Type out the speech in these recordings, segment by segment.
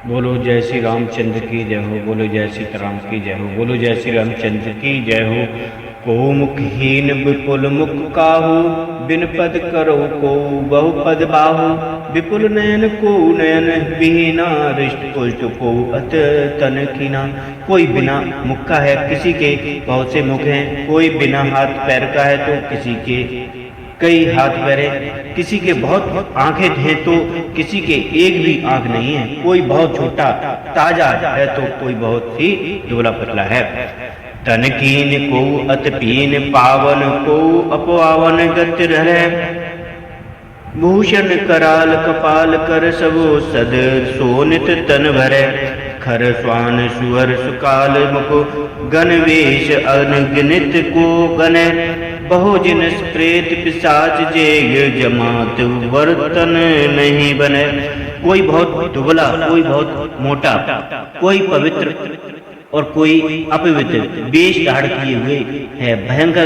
बोलो जय श्री रामचंद्र की जय हो। बोलो जय सीताराम की जय हो। बोलो जय श्री रामचंद्र की जय हो। को मुखहीन विपुल मुख काहू, बिन पद करो को बहु पद बाहु। विपुल नयन को नयन बिहीना, हृष्ट पुष्ट को अत तन कीना। कोई बिना मुख का है, किसी के बहुत से मुख हैं। कोई बिना हाथ पैर का है तो किसी के कई हाथ पैर हैं। किसी के बहुत आंखें हैं तो किसी के एक भी आंख नहीं है। कोई बहुत छोटा ताजा है तो कोई बहुत ही दुबला पतला है। तन कीन को अत पीन पावन, को अपवावन गत रहे। भूषण कराल कपाल कर, सबो सद सोनित तन भरे। खर स्वान सुअर सुकाल मुख, गण वेश अनगिनित को गणे। बहुजिनस प्रेत पिशाच जे, जमात वर्तन नहीं बने। कोई बहुत दुबला, कोई बहुत मोटा, कोई पवित्र और कोई अपवित्र वेश धारण किए हुए है। भयंकर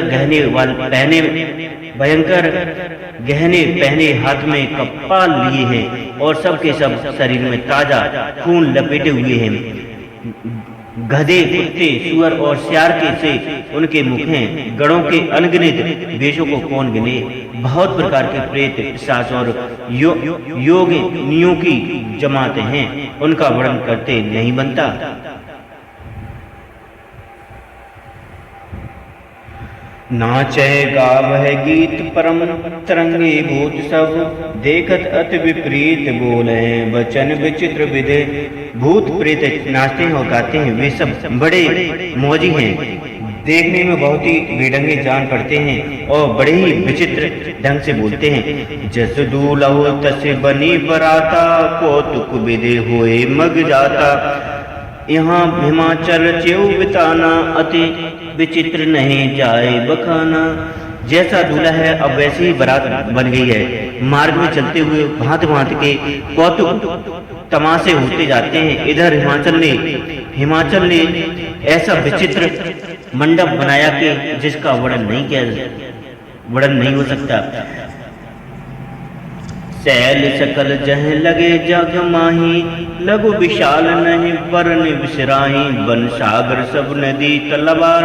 गहने पहने हाथ में कपाल लिए हैं और सबके सब शरीर में ताजा खून लपेटे हुए हैं। गधे, कुत्ते, सुअर और सियार के से उनके मुख हैं। गणों के अनगिनत वेशों को कौन गिने। बहुत प्रकार के प्रेत पिशाच और योगिनियों की जमातें हैं, उनका वर्णन करते नहीं बनता। नाचै गावह गीत परम, तरंगे भूत सब। देखत अति विपरीत बोले, वचन विचित्र विधे। भूत प्रेत नाचते हैं और गाते हैं, वे सब बड़े मौजी हैं। देखने में बहुत ही बेढंगे जान पड़ते हैं और बड़े ही विचित्र ढंग से बोलते हैं। जस दूलहो तस बनी बराता, कौतुक विधि होए मग जाता। यहाँ हिमाचल च्यों बिताना, अति विचित्र नहीं जाए बखाना। जैसा दूल्हा है अब वैसी ही बारात बन गई है। मार्ग में चलते हुए भांत भांत के कौतुक तमाशे होते जाते हैं। इधर हिमाचल ने ऐसा विचित्र मंडप बनाया कि जिसका वर्णन नहीं हो सकता। सैल सकल जह लगे जग माही, लघु विशाल नहीं वरन विसराही। वन सागर सब नदी तलवार,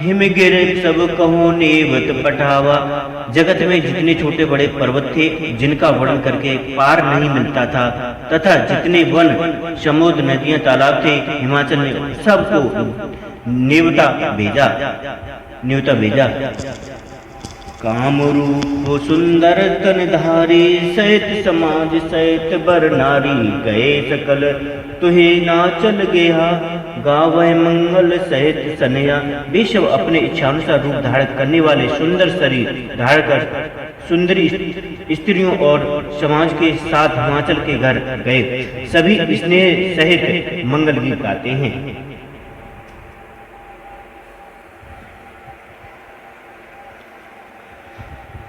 हिमगिर सब कहो नेवत पठावा। जगत में जितने छोटे बड़े पर्वत थे जिनका वर्णन करके पार नहीं मिलता था, तथा जितने वन समुद्र नदियां तालाब थे, हिमाचल ने सबको नेवता भेजा। कामरूप सुंदर तनधारी, सहित समाज सहित बर नारी। गए सकल तुहे नाचल गेहा, गावह मंगल सहित सनया। विश्व अपने इच्छानुसार रूप धारण करने वाले सुंदर शरीर धारण कर सुंदरी स्त्रियों और समाज के साथ हिमाचल के घर गए। सभी स्नेह सहित मंगल गीत गाते हैं।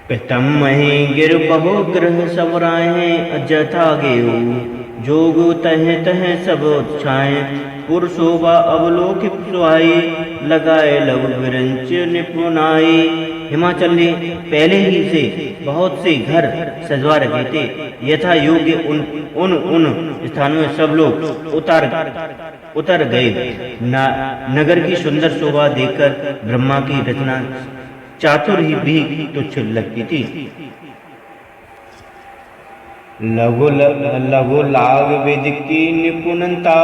पितम मही गिर बहु ग्रह सवराए, अजथा गेऊ जोग तह सब छाए। पुरशोभा अवलोक सुहाई, लगाए लघु विरंच निपुणाई। हिमाचल ने पहले ही से बहुत से घर सजवा रखे थे। यथा योग्य उन स्थानों में सब लोग उतर गए। नगर की सुंदर शोभा देखकर ब्रह्मा की रचना चातुर ही भी तुच्छ लगती थी। लघु लाग विधि की निपुणता,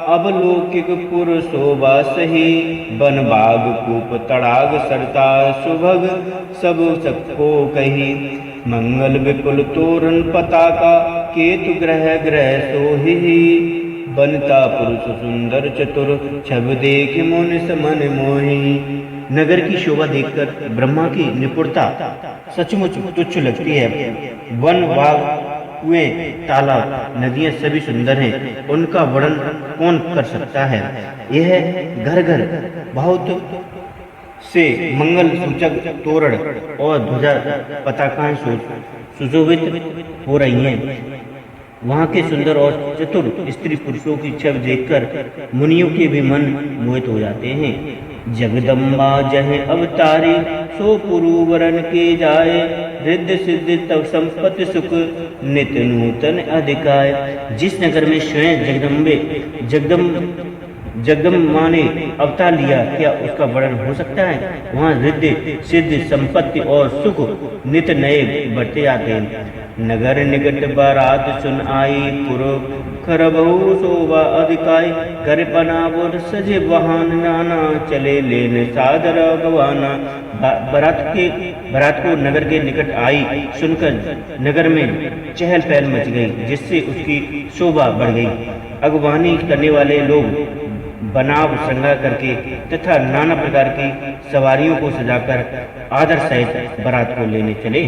अवलौकिक पुर शोभा सही। बन बाग कूप तड़ाग सरता, सुभग सब सबको कही। मंगल विपुल तोरण पताका, केतु ग्रह सोही। बनता पुरुष सुंदर चतुर, छब देख मुन समन मोही। नगर की शोभा देखकर ब्रह्मा की निपुणता सचमुच तुच्छ लगती है। वन बाग कुएं तालाब नदियां सभी सुंदर हैं, उनका वर्णन कौन कर सकता है। यह घर घर बहुत से मंगल सूचक तोरण और ध्वजा पताकाएं सुशोभित हो रही हैं। वहाँ के सुंदर और चतुर स्त्री पुरुषों की छवि देखकर मुनियों के भी मन मोहित हो जाते हैं। जगदम्बा जह अवतारी, सो पुरु वरन के जाए। रिद्धि सिद्धि तव संपत्ति सुख नित्य नूतन अधिकाय। जिस नगर में स्वयं जगदम्बा ने अवतार लिया, क्या उसका वर्णन हो सकता है? वहाँ रिद्धि सिद्धि संपत्ति और सुख नित्य नए बढ़ते जाते हैं। नगर निकट बारात सुन आई, पुर खरबहु शोभा अधिकाई। घर बनावुर सजे वाहन, नाना चले लेन सादर गवाना। बारात को नगर के निकट आई सुनकर नगर में चहल पहल मच गई, जिससे उसकी शोभा बढ़ गई। अगवानी करने वाले लोग बनाव श्रृंगार करके तथा नाना प्रकार की सवारियों को सजाकर आदर सहित बारात को लेने चले।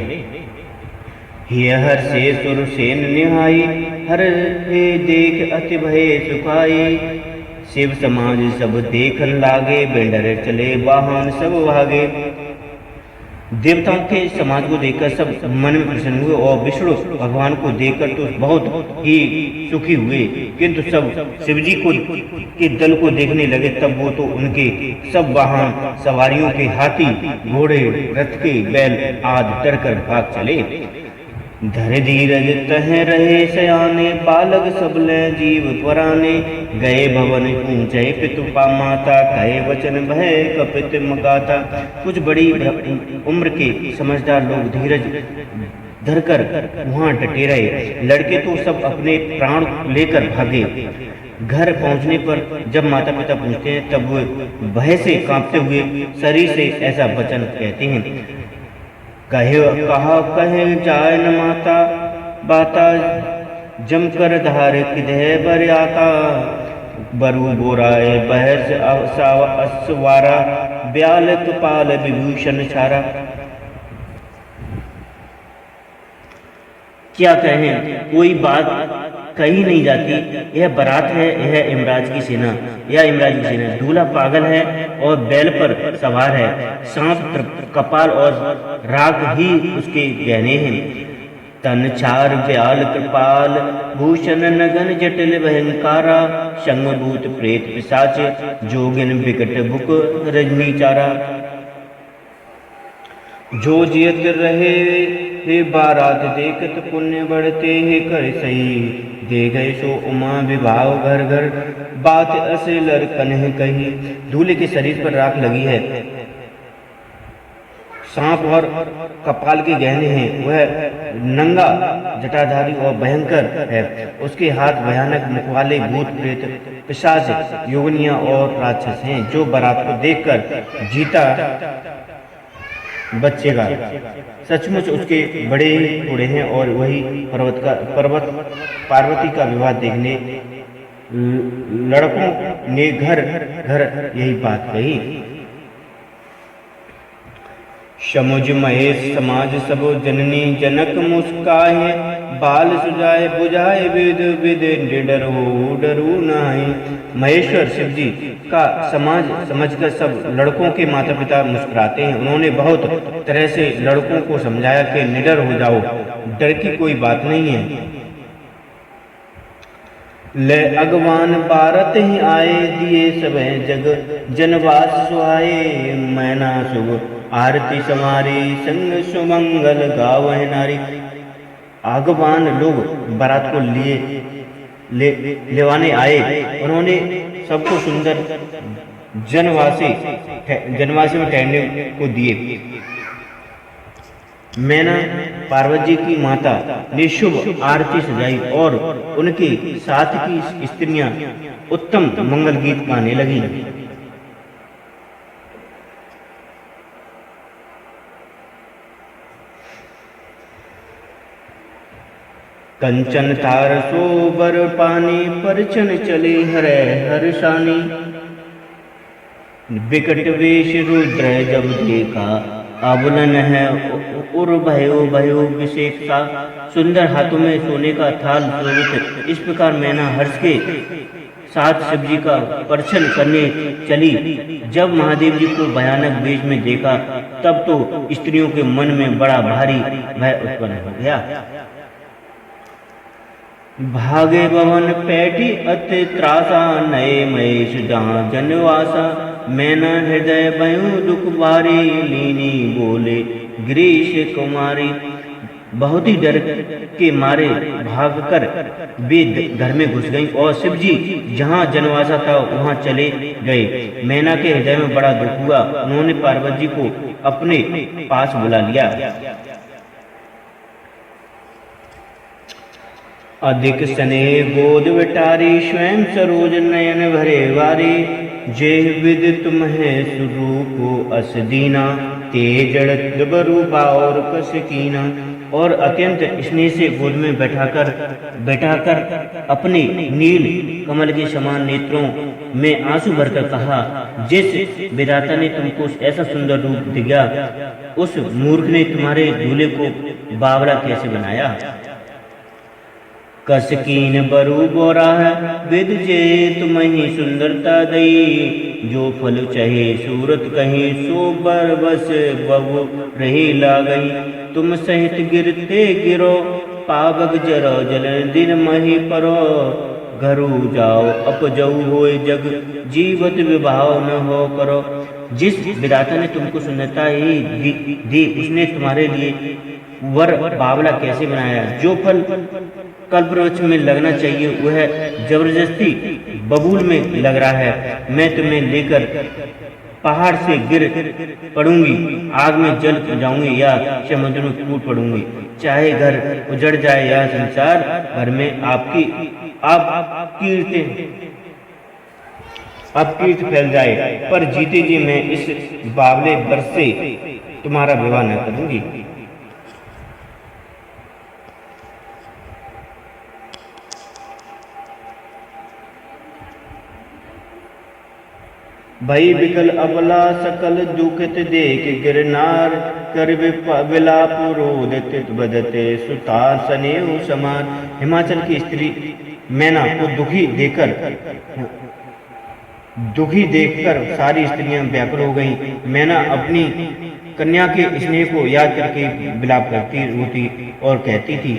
हर से सुर सेन निहाई, हर हे देख अति भय सुखाई। शिव समाज सब देखन लागे, बेंडर चले वाहन सब भागे। देवताओं के समाज को देखकर सब मन में प्रसन्न हुए और विष्णु भगवान को देखकर तो बहुत ही सुखी हुए, किंतु सब शिवजी को के दल को देखने लगे तब वो तो उनके सब वाहन सवारियों के हाथी घोड़े रथ के बैल आदि डरकर भाग चले। धर धीरज तह रहे सयाने, बालक सबले जीव पराने। गए भवन ऊंचे पितु माता, कहे वचन भय कपित मकाता। कुछ बड़ी उम्र के समझदार लोग धीरज धरकर वहां डटे रहे। लड़के तो सब अपने प्राण लेकर भागे। घर पहुंचने पर जब माता पिता पूछते हैं तब वो भय से कांपते हुए शरीर से ऐसा वचन कहते हैं। कहे जाय न माता बाता, जमकर धार किधे बर आता। बरु बोराए बहस असवारा, ब्याल कपाल विभूषण छारा। क्या कहें, कोई बात कही नहीं जाती। यह बारात है, यह इमराज की सेना, यह इमराज की सेना। दूल्हा पागल है और बैल पर सवार है। सांप कपाल और राग ही उसके गहने हैं। तन चार ब्याल कृपाल, भूषण नगन जटिल भयंकारा। संगभूत प्रेत पिशाच, जोगिन विकट बुक रजनी चारा। जो जियत रहे हे बारात देखत, पुण्य बढ़ते हे कर सही। दे गए सो उमा विभाव घर घर, बात असे लड़कन कही। दूल्हे के शरीर पर राख लगी है, सांप और कपाल के गहने हैं। वह नंगा जटाधारी और भयंकर है। उसके हाथ भयानक मुख वाले भूत प्रेत पिशाच योगनिया और राक्षस हैं, जो बारात को देखकर जीता बच्चेगा। सचमुच उसके बड़े थोड़े हैं। और वही पर्वत पार्वती का विवाह देखने लड़कों ने घर घर यही बात कही। समुझ महेश समाज सब जननी, जनक मुस्काए। बाल सुजाए बुझाए विद विद, निडर हो डरू नाहि। महेश्वर शिव जी का समाज समझकर सब लड़कों के माता पिता मुस्कुराते हैं। उन्होंने बहुत तरह से लड़कों को समझाया कि निडर हो जाओ, डर की कोई बात नहीं है। ले अगवान बारत ही आए, दिए सब जग जनवास सुहाए। मैना सुग आरती समारी, संग सुमंगल गावह नारी। आगवान लोग बारात को लेवाने आए। उन्होंने सबको सुंदर जनवासी में ठहरने को दिए। मैना पार्वती की माता ने शुभ आरती सजाई और उनके साथ की स्त्रियां उत्तम मंगल गीत गाने लगी। कंचन तार सोबर पानी, परचन चले हरे हर्षानी। विकट वेश रुद्र जब देखा, आबुलन है उर भयो भयो विशेषता। सुंदर हाथों में सोने का थाल शोभित। इस प्रकार मैना हर्ष के साथ शिव जी का परछन करने चली। जब महादेव जी को भयानक वेश में देखा तब तो स्त्रियों के मन में बड़ा भारी भय उत्पन्न हो गया। भागे भवन पैठी अति त्रासा, नए महेश जहाँ जनवासा। मैना हृदय भयो दुख भारी, लीनी बोले गिरीश कुमारी। बहुत ही डर के मारे भागकर वे घर में घुस गईं और शिव जी जहाँ जनवासा था वहाँ चले गए। मैना के हृदय में बड़ा दुख हुआ। उन्होंने पार्वती जी को अपने पास बुला लिया। अधिक स्नेह गोद विटारी, स्वयं सरोज नयन भरे वारी। जे विद तुम्हें स्वरूप अस दीना, तेजड़ बरूपा और कस कीना। और अत्यंत स्नेह से गोद में बैठाकर अपने नील कमल के समान नेत्रों में आंसू भरकर कहा, जिस विधाता ने तुमको ऐसा सुंदर रूप दिया, उस मूर्ख ने तुम्हारे दूल्हे को बावला कैसे बनाया। कसकीन बरू बोरा है, विद जे तुम्हें सुंदरता दई। जो फल चाहे सूरत कहीं, सो बर बस बबू रही ला गई। तुम सहित गिरते गिरो, पावक जरो जलन दिन मही परो। घरू जाओ अप जाऊ होए जग, जीवत विभाव न हो करो। जिस विधाता ने तुमको सुंदरता ही दी, उसने तुम्हारे लिए वर बावला कैसे बनाया। जो फल कल्पवृक्ष में लगना चाहिए वह जबरदस्ती बबूल में लग रहा है। मैं तुम्हें लेकर पहाड़ से गिर पड़ूंगी, आग में जल जाऊंगी या समुद्र में कूद पड़ूंगी। चाहे घर उजड़ जाए या संसार भर में आपकी कीर्ति फैल जाए, पर जीते जी मैं इस बावले वर से तुम्हारा विवाह न करूंगी। भई विकल अबला सकल दुखित देख गिरनार। कर विलाप रोदत बदते सुतार स्नेह समान। हिमाचल की स्त्री मैना को दुखी देखकर सारी स्त्रियां व्याकुल हो गईं। मैना अपनी कन्या के स्नेह को याद करके विलाप करती रोती और कहती थी,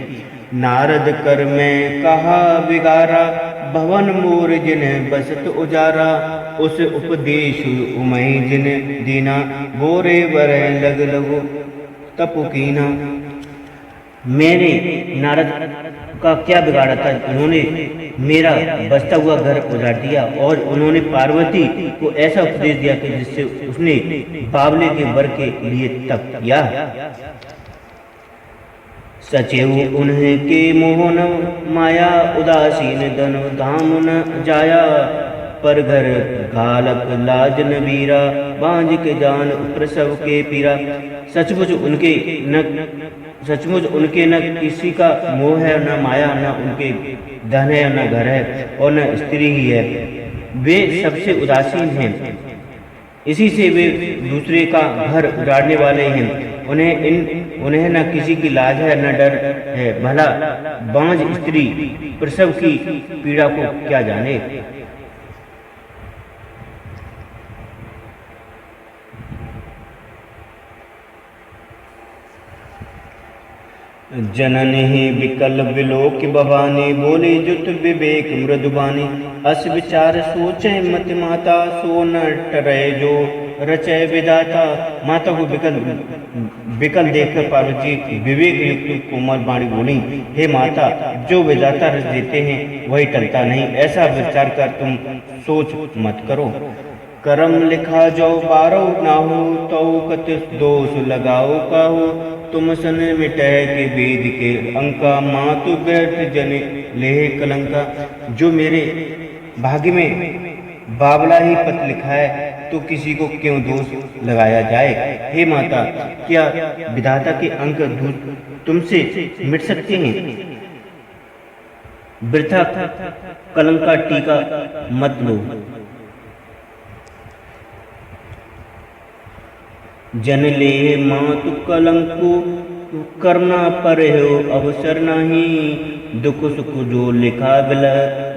नारद कर मैं कहा बिगारा, भवन मोर जिन बसत उजारा। उस उपदेश उमई जिन दीना, गोरे वर लग लगो तपुकीना। मैंने नारद का क्या बिगाड़ा था। उन्होंने मेरा बसता हुआ घर उजाड़ दिया और उन्होंने पार्वती को ऐसा उपदेश दिया कि जिससे उसने बावले के वर के लिए तप किया। सचेऊ उन्हें के मोहन माया, उदासीन धन धाम न जाया। पर घर घालक लाज न वीरा, बांझ के जान प्रसव के पीरा। सचमुच उनके न किसी का मोह है, न माया, न उनके धन है, न घर है और न स्त्री ही है। वे सबसे उदासीन हैं, इसी से वे दूसरे का घर उजाड़ने वाले हैं। उन्हें न किसी की लाज है न डर है। भला बांझ स्त्री प्रसव की पीड़ा को क्या जाने। जननी विकल विलोक भवानी, बोले जुत विवेक मृदुबानी। अस विचार सोचे मत माता, सो न टरे जो रचय विधाता। माता को विकल देखकर पार्वती विवेक युक्त कोमल वाणी बोली, हे माता, जो विधाता रच देते हैं वही टलता नहीं। ऐसा विचार कर तुम सोच मत करो। करम लिखा जो बारो ना हो, तो कत दोष लगाओ काहो। तुम सन मिटै के वेद के अंका, मातु बैठ जने लेह कलंका। जो मेरे भाग्य में बावला ही पद लिखा है तो किसी को क्यों दोष लगाया जाए। हे माता, क्या विधाता के अंक तुमसे मिट सकते हैं। वृथा कलंक का टीका मत लो। जन ले मातु कलंकु, करना पर हो अवसर नहीं। दुख सुख जो लिखा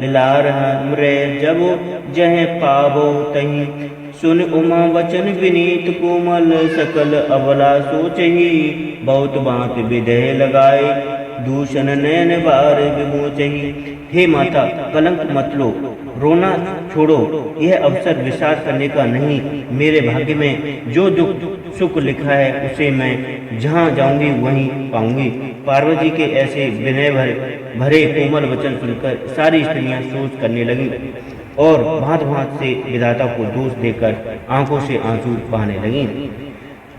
लिलार हमरे, जब जह पावो तही। सुन उमा वचन विनीत कोमल, सकल अबला सोचही। बहुत बात विदेह लगाए, दूषण नयन बार विमोचही। हे माता, कलंक मत लो, रोना छोड़ो, यह अवसर विचार करने का नहीं। मेरे भाग्य में जो दुख सुख लिखा है उसे मैं जहाँ जाऊंगी वहीं पाऊंगी। पार्वती के ऐसे विनय भरे कोमल वचन सुनकर सारी स्त्रियां सोच करने लगी और भांत भांत से विधाता को दोष देकर आंखों से आंसू बहाने लगी।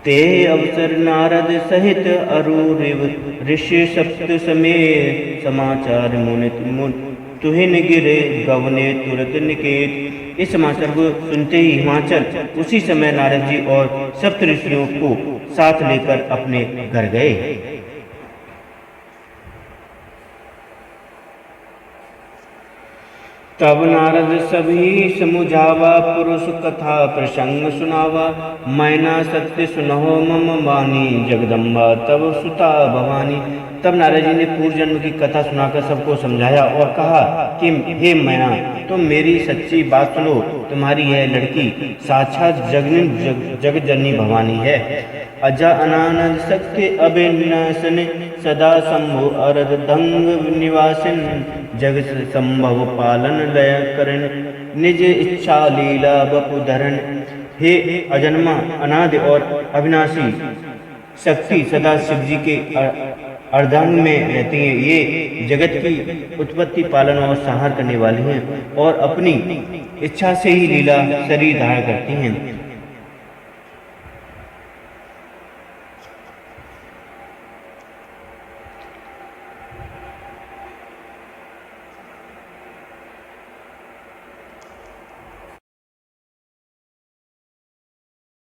ते अवसर नारद सहित अरुरिव ऋषि सप्त समेत समाचार मुनि तुहिन गिरे गवने तुरत निकेत। इस समाचार को सुनते ही हिमाचल उसी समय नारद जी और सप्त ऋषियों को साथ लेकर अपने घर गए। तब नारद सभी समुझावा, पुरुष कथा प्रसंग सुनावा। मैना सत्य सुनहो मम वाणी, जगदम्बा तब सुता भवानी। तब नारद जी ने पूर्व जन्म की कथा सुनाकर सबको समझाया और कहा कि हे मैना, तुम मेरी सच्ची बात सुनो। तुम्हारी यह लड़की साक्षात जगत जननी भवानी है। अजा अनानंद सत्य अभिनाशन, सदा शंभु अरद दंग निवासिन। जगत संभव पालन लय करण, निज इच्छा लीला बपु धरण। हे अजन्मा अनादि और अविनाशी शक्ति सदा शिव जी के अर्धांग में रहती हैं। ये जगत की उत्पत्ति पालन और संहार करने वाली हैं और अपनी इच्छा से ही लीला शरीर धारण करती हैं।